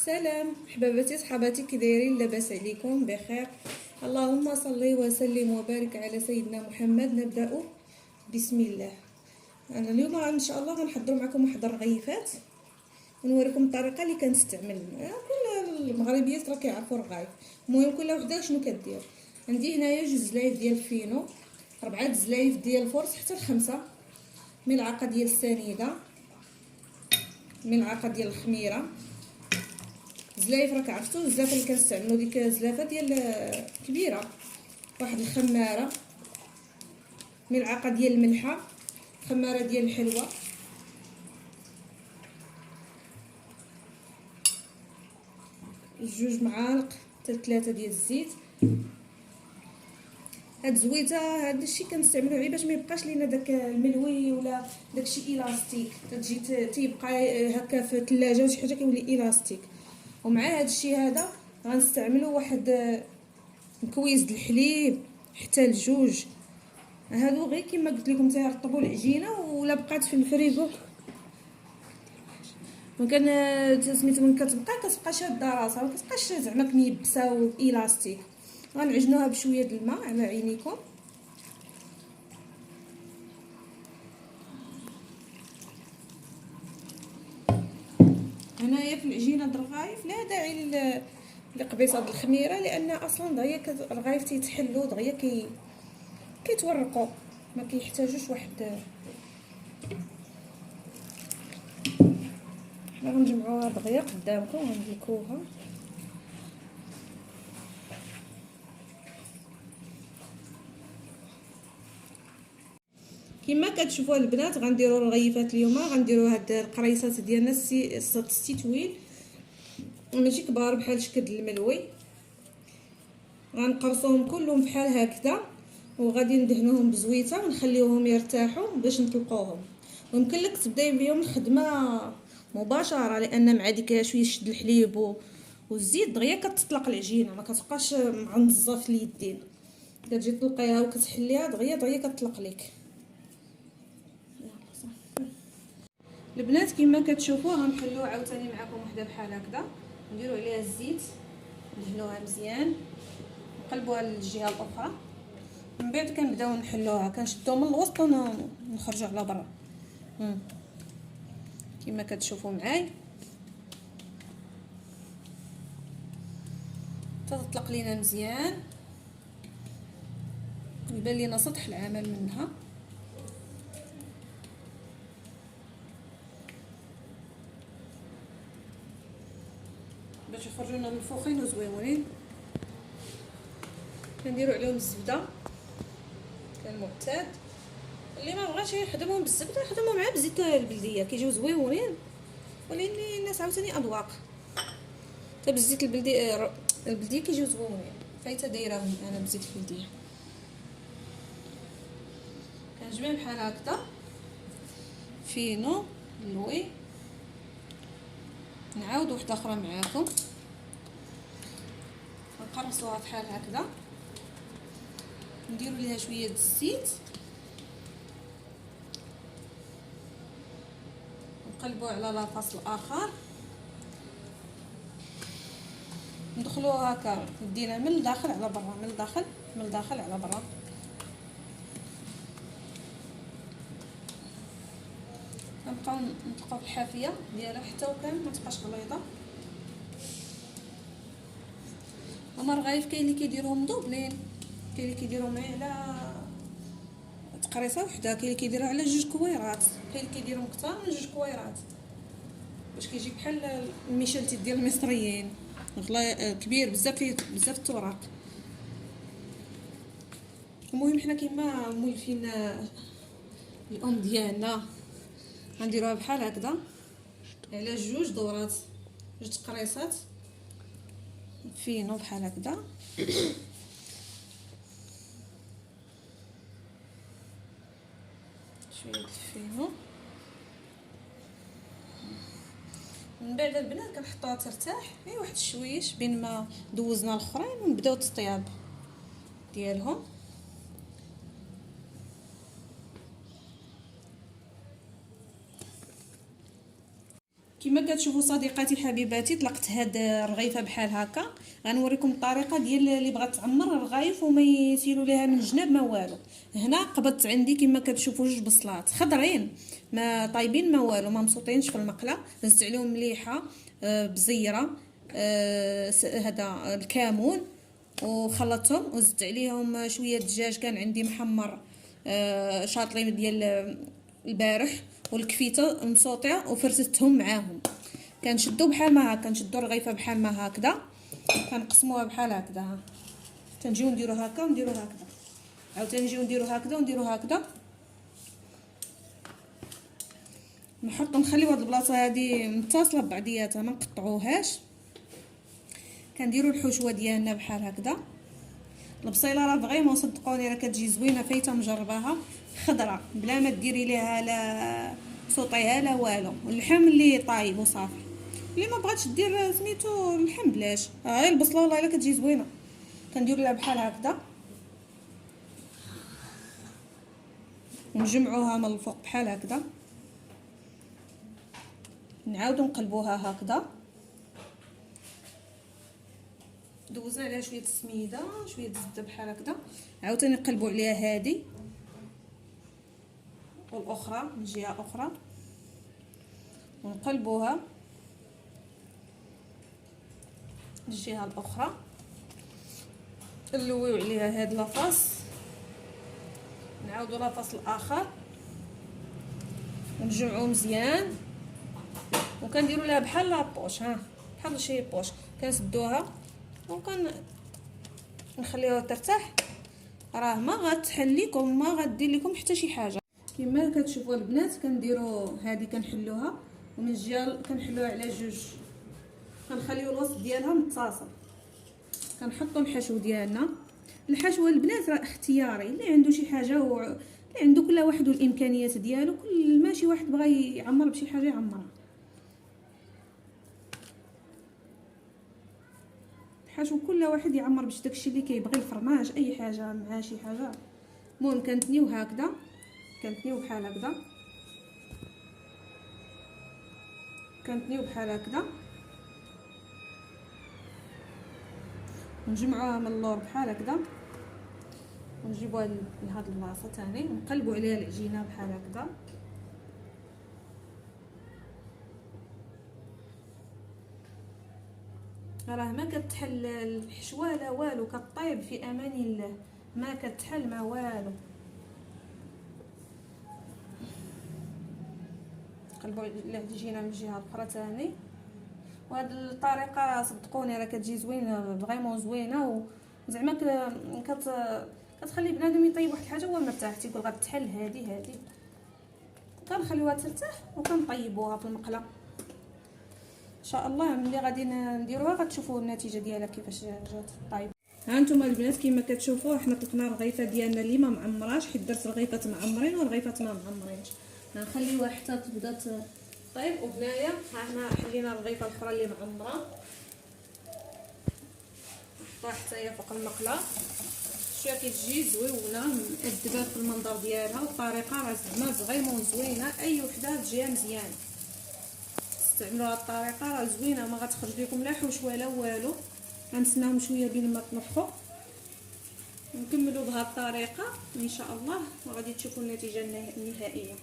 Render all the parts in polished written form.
سلام حباباتي صحاباتي، كي دايرين؟ لاباس عليكم؟ بخير. اللهم صل وسلم وبارك على سيدنا محمد. نبدا بسم الله. انا اليوم ان شاء الله غنحضر معكم واحد الرغيفات ونوريكم الطريقه اللي كنستعمل. كل المغربيات راه كيعرفوا الرغايف. المهم كل وحده شنو كدير. عندي هنايا 2 زلايف ديال الفينو، 4 زلايف ديال الفرص حتى ل5، ملعقه ديال السنيده، ملعقه ديال الخميره. زلايف راك عرفتوا الزلافه اللي كنستعملوا ديك الزلافه ديال كبيره. واحد الخماره، ملعقه ديال الملحه، خماره ديال الحلوه، جوج معالق حتى 3 ديال الزيت. هاد الزويته هاد الشيء كنستعملوه غير باش ما يبقاش لينا داك الملوي ولا داكشي الاستيك، تجي تيبقى هكا في الثلاجه وشي حاجه كيولي الاستيك. ومع هاد الشيء هذا غنستعملوا واحد مكويز د الحليب حتى لجوج. هادو غير كما قلت لكم تيرطبوا العجينه، ولا بقات في الفريغو مكان سميتو من كتبقى شاده راسها، ما كتبقاش زعما ميبسه والاستيك. غنعجنوها بشويه د الماء على عينيكم. هنايا في العجينه د الرغايف لا داعي لقبيصه د الخميره، لان اصلا دغيا الرغايف تيتحلوا دغيا كيتورقوا، ما كيحتاجوش واحد. حنا غنجمعوها دغيا قدامكم غندلكوها. كما كتشوفوا البنات غنديروا الرغيفات اليوم. غنديروا هاد القريصات ديالنا الستيتويل، ماشي كبار بحال شكل الملوي. غنقرصوهم كلهم بحال هكذا، وغادي ندهنوهم بزويته ونخليوهم يرتاحوا باش نطلقوهم. ويمكن لك تبداي بهم الخدمه مباشره، لان مع ديك شويه شد الحليب والزيت دغيا كتطلق العجينه، ما كتبقاش معنزه في اليدين. كتجي تطلقيها وكتحليها دغيا كتطلق لك. البنات كما كتشوفوا غنحلوها عاوتاني معكم وحده بحال هكذا. نديروا عليها الزيت، ندهنوها مزيان، نقلبوها للجهه الاخرى. من بعد كنبداو نحلوها، كنشدوها من الوسط ونخرجوا على برا كما كتشوفوا معايا. تطلق لينا مزيان، يبان لينا سطح العمل منها. باش يخرجوا لنا منفوخين وزويونين. كنديروا عليهم الزبده كالمعتاد. اللي ما بغاش يخدمهم بالزبده يخدموا معاه بزيت البلديه، كيجيو زويونين. ولكن الناس عاوتاني اذواق، حتى بالزيت البلديه كيجيو زويونين. فايته دايرهم انا بزيت البلديه. كنجمع بحال هكذا فينو لوي. نعاود وحده اخرى معاكم، نقرصوها بحال هكذا، نديروا ليها شويه د الزيت، نقلبوا على لاطاس الاخر، ندخلوها هكا يدينا من الداخل على برا، من الداخل على برا. كنبقاو نطلقوا الحافيه ديالها حتى وكان ما تبقاش غليظه. هما الرغايف كاين اللي كيديروهم مدوبلين، كاين اللي كيديروهم على تقريصه وحده، كاين اللي كيديروها على 2 كويرات، كاين اللي كيديروهم كثار من 2 كويرات باش كيجي بحال المشلتي ديال المصريين كبير بزاف، بزاف التوراق. المهم حنا كيما مولفين الام ديالنا غنديروها بحال هكذا على 2 دورات، 2 تقريصات فينو بحال هكذا. شويه الفينو. من بعد البنات كنحطوها ترتاح غير واحد الشويش بين ما دوزنا الاخرين، ونبداو التطياب ديالهم. كما كتشوفوا صديقاتي الحبيباتي طلقت هاد الرغيفه بحال هكا. غنوريكم الطريقه ديال اللي بغات تعمر الرغايف وما يسيلوا ليها من الجناب ما والو. هنا قبضت عندي كما كتشوفوا جوج بصلات خضرين ما طايبين ما والو، ما مسوطينش في المقله. هزت عليهم مليحه بزيره هذا الكمون وخلطتهم، وزدت عليهم شويه دجاج كان عندي محمر شاطلين ديال البارح والكفيته مسوطيه وفرستهم معاهم. كنشدو بحال ما هكا، كنشدو الرغيفه بحال ما هكذا، كنقسموها بحال هكذا، تنجيو نديرو هكا ونديرو هكذا، عاوتاني نجيو نديرو هكذا ونديرو هكذا. نخليو هاد البلاصه هادي متصله ببعضياتها ما نقطعوهاش. كنديرو الحشوه ديالنا بحال هكذا. البصيله راه فريمون صدقوني راه كتجي زوينه، فايته مجرباها، خضره بلا ما ديري ليها لا صوطيها لا والو، اللحم اللي طايب وصافي. اللي ما بغاتش دير سميتو اللحم بلاش، غير البصله والله الا كتجي زوينه. كندير لها بحال هكذا ونجمعوها من الفوق بحال هكذا، نعاودو نقلبوها هكذا. دوزنا عليها شويه السميده شويه الزبده بحال هكذا، عاوتاني نقلبو عليها هادي والاخرى من جهه اخرى ونقلبوها الجهه الاخرى. نلويو عليها هاد لاص، نعاودو لاص الاخر ونجمعو مزيان، وكنديروا لها بحال لابوش، بحال شي بوش. كنسدوها نخليوها ترتاح، راه ما غتحل لكم ما غدير لكم حتى شي حاجه. كما كتشوفوا البنات كنديروا هذه كنحلوها ومن الجهه كنحلوها على جوج، كنخليو الوسط ديالها متصل. كنحطوا الحشو ديالنا. الحشو البنات راه اختياري، اللي عنده شي حاجه اللي عنده كل واحد والامكانيات ديالو، كل ماشي واحد بغى يعمر بشي حاجه يعمرها. الحشو كل واحد يعمر باش داكشي اللي كيبغي، الفرماج اي حاجه مع شي حاجه. المهم كنتنيو هكذا، كنتنيو بحال هكذا، كنتنيو بحال هكذا، ونجمعوها من اللور بحال هكذا، ونجيبوها لهاد البلاصه ثاني ونقلبوا عليها العجينه بحال هكذا. راه ما كتحل الحشوه لا والو، كطيب في امان الله، ما كتحل ما والو. قلبوا العجينه من الجهه الاخرى ثاني. وهاد الطريقه صدقوني راه كتجي زوينه فريمون زوينه، وزعما كتخلي بنادم يطيب واحد الحاجه وهو مرتاح، تيقول غتحل هذه كنخليوها ترتاح وكنطيبوها في المقله. ان شاء الله ملي غادي نديروها غتشوفوا النتيجه ديالها كيفاش جات طيب. ها انتم البنات كما كتشوفوا حنا طلقنا الرغيفه ديالنا اللي ما معمراش، حيت درت رغيفات معمرين ورغيفات ما معمرينش. غنخليوها حتى تبدا طيب. وهنايا ها حنا حلينا الرغيفه الاخرى اللي معمره، نحطوها حتى هي فوق المقله. شويه كتجي زوينه مأدبه في المنظر ديالها، والطريقه راه زعما فريمون زوينه، اي وحده تجيها مزيان استعملوا هاد الطريقه راه زوينه، ما غتخرج لكم لا حوش ولا والو. غنتسناهم شويه بين ما تنفخوا نكملوا بهاد الطريقه ان شاء الله، وغادي تشوفوا النتيجه النهائيه.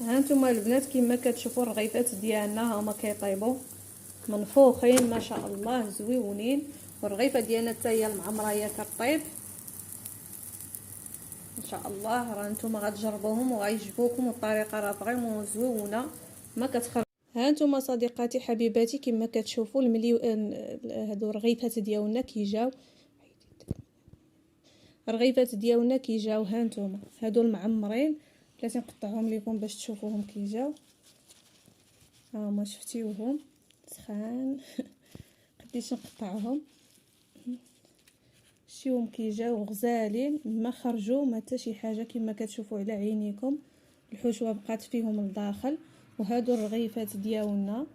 ها انتم البنات كما كتشوفوا الرغيفات ديالنا هما كيطيبوا منفوخين ما شاء الله زويونين، والرغيفه ديالنا حتى هي المعمره هي كطيب ان شاء الله. راه نتوما غتجربوهم وغيعجبوكم، والطريقه راه فريمون زويونه ما كتخرج. ها انتم صديقاتي حبيباتي كما كتشوفوا هادو الرغيفات ديالنا كيجاو، الرغيفات ديالنا كيجاو. ها انتم هادو المعمرين بلاتي نقطعهم لكم باش تشوفوهم كيجاو. ها هما شفتيوهم سخان قديش نقطعهم، شتيهم كيجاو غزالين ما خرجوا ما حتى شي حاجه كما كتشوفوا على عينيكم. الحشوه بقات فيهم لداخل. وهادو الرغيفات ديالنا،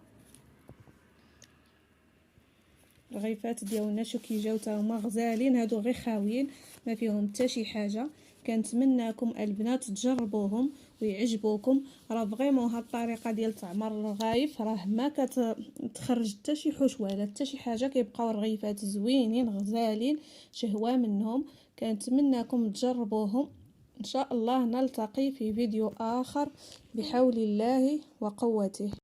الرغيفات ديالنا شو كيجاو تا هما غزالين، هادو غير خاويين ما فيهم حتى شي حاجه. كنتمناكم البنات تجربوهم ويعجبوكم. راه فريمون هاد الطريقه ديال تعمر الرغايف راه ما كتخرج حتى شي حشوه حتى شي حاجه، كيبقاو الرغيفات زوينين غزالين شهوه منهم. كنتمنىكم تجربوهم. ان شاء الله نلتقي في فيديو اخر بحول الله وقوته.